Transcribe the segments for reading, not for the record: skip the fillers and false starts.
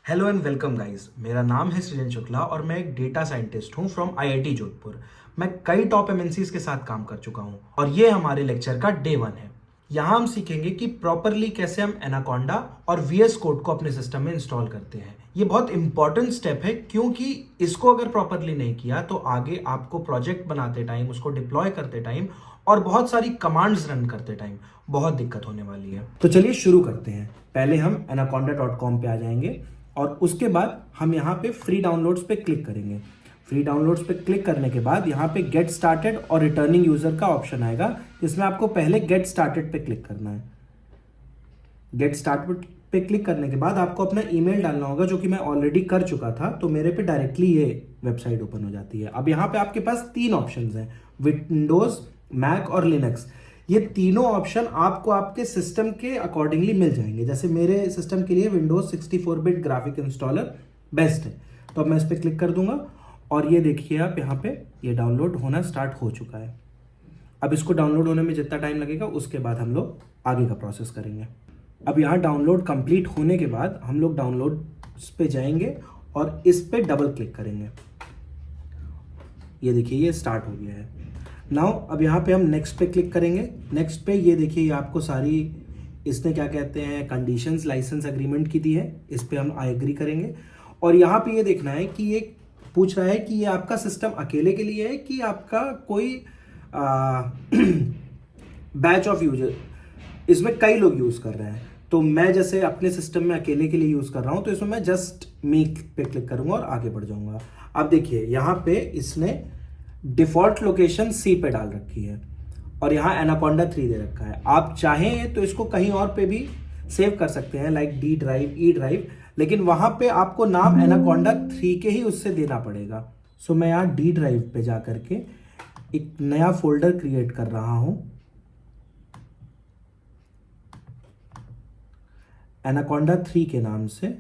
Hello and welcome guys. मेरा नाम है सृजन शुक्ला और मैं एक डेटा साइंटिस्ट हूं फ्रॉम आईआईटी जोधपुर। मैं कई टॉप एमएनसीज के साथ काम कर चुका हूं और ये हमारे लेक्चर का डे 1 है। यहाँ हम सीखेंगे कि प्रॉपरली कैसे हम एनाकोंडा और वीएस कोड को अपने सिस्टम में इंस्टॉल करते हैं। ये बहुत इंपॉर्टेंट स्टेप है क्योंकि इसको अगर प्रॉपरली नहीं किया तो आगे आपको प्रोजेक्ट बनाते टाइम, उसको डिप्लॉय करते टाइम और बहुत सारी कमांड्स रन करते टाइम बहुत दिक्कत होने वाली है। तो चलिए शुरू करते हैं। पहले हम anaconda.com पे आ जाएंगे और उसके बाद हम यहाँ पे फ्री डाउनलोड्स पे क्लिक करेंगे। फ्री डाउनलोड्स पे क्लिक करने के बाद यहाँ पे गेट स्टार्टेड और रिटर्निंग यूजर का ऑप्शन आएगा, जिसमें आपको पहले गेट स्टार्टेड पे क्लिक करना है। गेट स्टार्टेड पे क्लिक करने के बाद आपको अपना ईमेल डालना होगा, जो कि मैं ऑलरेडी कर चुका था, तो मेरे पे डायरेक्टली ये वेबसाइट ओपन हो जाती है। अब यहाँ पे आपके पास 3 ऑप्शन हैं, विंडोज, मैक और लिनक्स। ये तीनों ऑप्शन आपको आपके सिस्टम के अकॉर्डिंगली मिल जाएंगे। जैसे मेरे सिस्टम के लिए Windows 64 bit graphic installer best है, तो अब मैं इस पर क्लिक कर दूंगा और ये देखिए आप यहाँ पे ये डाउनलोड होना स्टार्ट हो चुका है। अब इसको डाउनलोड होने में जितना टाइम लगेगा उसके बाद हम लोग आगे का प्रोसेस करेंगे। अब यहाँ डाउनलोड कंप्लीट होने के बाद हम लोग डाउनलोड पे जाएंगे और इस पे डबल क्लिक करेंगे। ये देखिए ये स्टार्ट हो गया है। नाउ अब यहाँ पे हम नेक्स्ट पे क्लिक करेंगे। नेक्स्ट पे ये देखिए ये आपको सारी इसने क्या कहते हैं कंडीशंस लाइसेंस एग्रीमेंट की दी है, इस पे हम आई एग्री करेंगे। और यहाँ पे ये देखना है कि ये पूछ रहा है कि ये आपका सिस्टम अकेले के लिए है कि आपका कोई बैच ऑफ यूजर, इसमें कई लोग यूज कर रहे हैं। तो मैं जैसे अपने सिस्टम में अकेले के लिए यूज कर रहा हूं, तो इसमें मैं जस्ट मी पे क्लिक करूंगा और आगे बढ़ जाऊंगा। अब देखिए यहाँ पे इसने डिफॉल्ट लोकेशन सी पे डाल रखी है और यहाँ एनाकोंडा 3 दे रखा है। आप चाहें तो इसको कहीं और पे भी सेव कर सकते हैं, like D drive, E drive, लेकिन वहां पे आपको नाम एनाकोंडा 3 के ही उससे देना पड़ेगा। सो मैं यहाँ डी ड्राइव पे जा करके एक नया फोल्डर क्रिएट कर रहा हूं, एनाकोंडा 3 के नाम से।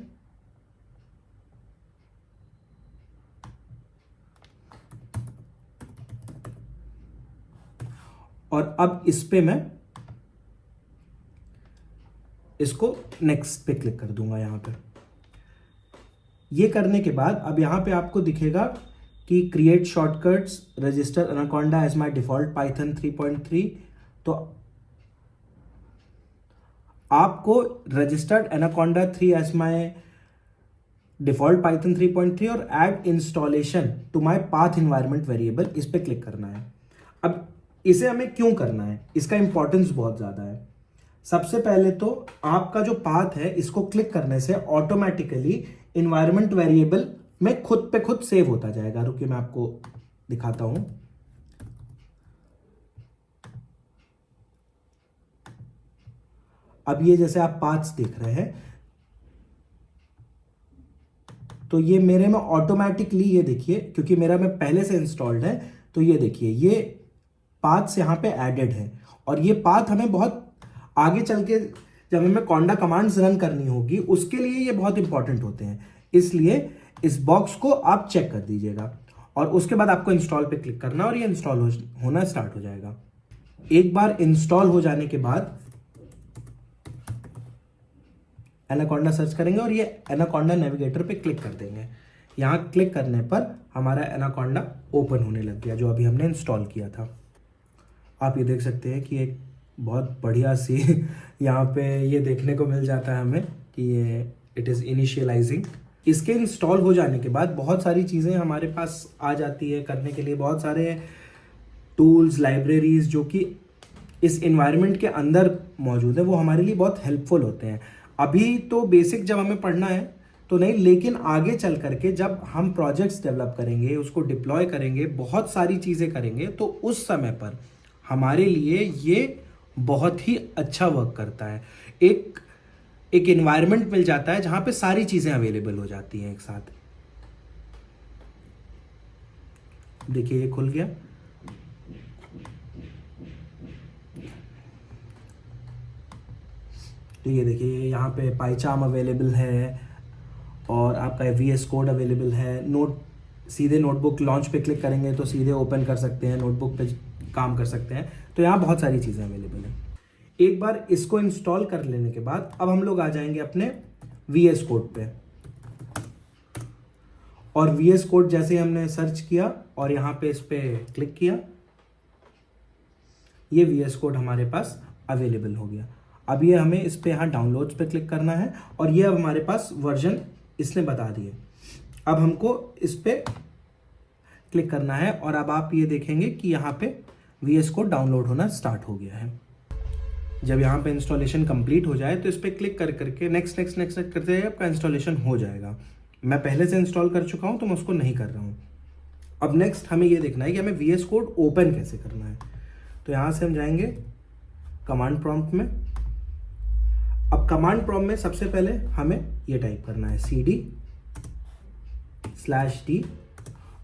और अब इस पे मैं इसको नेक्स्ट पे क्लिक कर दूंगा। यहां पे ये करने के बाद अब यहां पे आपको दिखेगा कि create shortcuts, register Anaconda as my default Python 3.3। तो आपको registered Anaconda 3 as my default Python 3.3 और add installation to my path environment variable, इस पे क्लिक करना है। अब इसे हमें क्यों करना है, इसका इंपॉर्टेंस बहुत ज्यादा है। सबसे पहले तो आपका जो पाथ है इसको क्लिक करने से ऑटोमेटिकली इन्वायरमेंट वेरिएबल में खुद पे खुद सेव होता जाएगा। रुकिए मैं आपको दिखाता हूं। अब ये जैसे आप पाथ्स देख रहे हैं, तो ये मेरे में ऑटोमेटिकली, ये देखिए क्योंकि मेरा में पहले से इंस्टॉल्ड है, तो ये देखिए ये पाथ्स यहाँ पे एडेड है। और ये पाथ हमें बहुत आगे चल के जब हमें कोंडा कमांड्स रन करनी होगी उसके लिए ये बहुत इंपॉर्टेंट होते हैं, इसलिए इस बॉक्स को आप चेक कर दीजिएगा। और उसके बाद आपको इंस्टॉल पे क्लिक करना और ये इंस्टॉल होना स्टार्ट हो जाएगा। एक बार इंस्टॉल हो जाने के बाद एनाकोंडा सर्च करेंगे और ये एनाकोंडा नेविगेटर पे क्लिक कर देंगे। यहाँ क्लिक करने पर हमारा एनाकोंडा ओपन होने लग गया, जो अभी हमने इंस्टॉल किया था। आप ये देख सकते हैं कि एक बहुत बढ़िया सी यहाँ पे ये देखने को मिल जाता है हमें कि ये इट इज़ इनिशियलाइजिंग। इसके इंस्टॉल हो जाने के बाद बहुत सारी चीज़ें हमारे पास आ जाती है करने के लिए, बहुत सारे टूल्स, लाइब्रेरीज जो कि इस इन्वायरमेंट के अंदर मौजूद है, वो हमारे लिए बहुत हेल्पफुल होते हैं। अभी तो बेसिक जब हमें पढ़ना है तो नहीं, लेकिन आगे चल करके जब हम प्रोजेक्ट्स डेवलप करेंगे, उसको डिप्लॉय करेंगे, बहुत सारी चीज़ें करेंगे, तो उस समय पर हमारे लिए ये बहुत ही अच्छा वर्क करता है। एक एक इन्वायरमेंट मिल जाता है जहां पे सारी चीज़ें अवेलेबल हो जाती हैं एक साथ। देखिए ये खुल गया। तो ये देखिए यहाँ पे पाइचार्म अवेलेबल है और आपका VS कोड अवेलेबल है। सीधे नोटबुक लॉन्च पे क्लिक करेंगे तो सीधे ओपन कर सकते हैं, नोटबुक पे काम कर सकते हैं। तो यहाँ बहुत सारी चीज़ें अवेलेबल हैं। एक बार इसको इंस्टॉल कर लेने के बाद अब हम लोग आ जाएंगे अपने VS कोड पे। और VS कोड जैसे ही हमने सर्च किया और यहाँ पे इस पे क्लिक किया, ये VS कोड हमारे पास अवेलेबल हो गया। अब ये हमें इस पे यहाँ डाउनलोड्स पे क्लिक करना है और ये अब हमारे पास वर्जन इसने बता दिए। अब हमको इस पे क्लिक करना है और अब आप ये देखेंगे कि यहाँ पे VS कोड डाउनलोड होना स्टार्ट हो गया है। जब यहाँ पे इंस्टॉलेशन कंप्लीट हो जाए तो इस पर क्लिक कर करके नेक्स्ट नेक्स्ट नेक्स्ट करते हुए आपका इंस्टॉलेशन हो जाएगा। मैं पहले से इंस्टॉल कर चुका हूँ तो मैं उसको नहीं कर रहा हूँ। अब नेक्स्ट हमें ये देखना है कि हमें VS कोड ओपन कैसे करना है। तो यहाँ से हम जाएंगे कमांड प्रॉम्प्ट में। अब कमांड प्रॉम्प्ट में सबसे पहले हमें ये टाइप करना है cd/d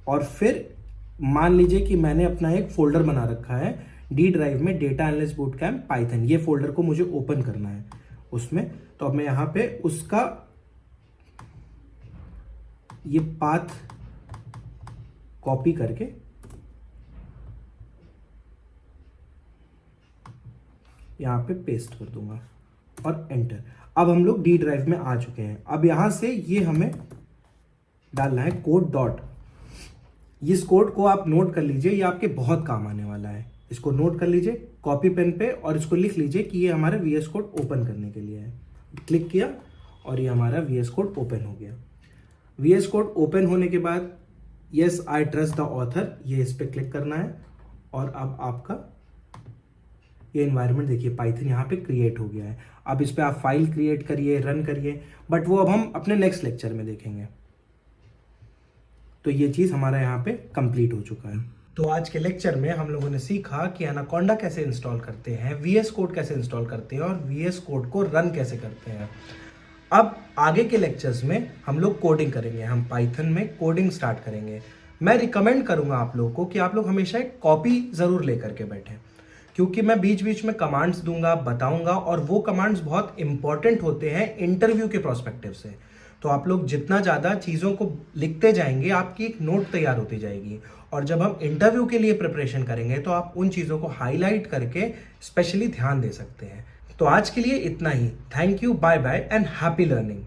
और फिर मान लीजिए कि मैंने अपना एक फोल्डर बना रखा है डी ड्राइव में, डेटा एनालिस्ट बूटकैम्प पाइथन। ये फोल्डर को मुझे ओपन करना है उसमें। तो अब मैं यहाँ पे उसका ये पाथ कॉपी करके यहाँ पे पेस्ट कर दूंगा और एंटर। अब हम लोग डी ड्राइव में आ चुके हैं। अब यहाँ से ये हमें डालना है कोड डॉट। इस कोड को आप नोट कर लीजिए, ये आपके बहुत काम आने वाला है। इसको नोट कर लीजिए कॉपी पेन पे और इसको लिख लीजिए कि ये हमारा VS कोड ओपन करने के लिए है। क्लिक किया और ये हमारा VS कोड ओपन हो गया। VS कोड ओपन होने के बाद yes I trust the author, ये इस पर क्लिक करना है और अब आपका ये एनवायरनमेंट देखिए पाइथन यहाँ पे क्रिएट हो गया है। अब इस पर आप फाइल क्रिएट करिए, रन करिए, बट वो अब हम अपने नेक्स्ट लेक्चर में देखेंगे। तो ये चीज़ हमारा यहाँ पे कंप्लीट हो चुका है। तो आज के लेक्चर में हम लोगों ने सीखा कि एनाकोंडा कैसे इंस्टॉल करते हैं, VS कोड कैसे इंस्टॉल करते हैं और VS कोड को रन कैसे करते हैं। अब आगे के लेक्चर्स में हम लोग कोडिंग करेंगे, हम पाइथन में कोडिंग स्टार्ट करेंगे। मैं रिकमेंड करूंगा आप लोगों को कि आप लोग हमेशा एक कॉपी ज़रूर लेकर के बैठें, क्योंकि मैं बीच बीच में कमांड्स दूंगा, बताऊंगा, और वो कमांड्स बहुत इंपॉर्टेंट होते हैं इंटरव्यू के प्रोस्पेक्टिव से। तो आप लोग जितना ज़्यादा चीज़ों को लिखते जाएंगे, आपकी एक नोट तैयार होती जाएगी, और जब हम इंटरव्यू के लिए प्रिपरेशन करेंगे तो आप उन चीज़ों को हाईलाइट करके स्पेशली ध्यान दे सकते हैं। तो आज के लिए इतना ही। Thank you, bye bye and happy learning.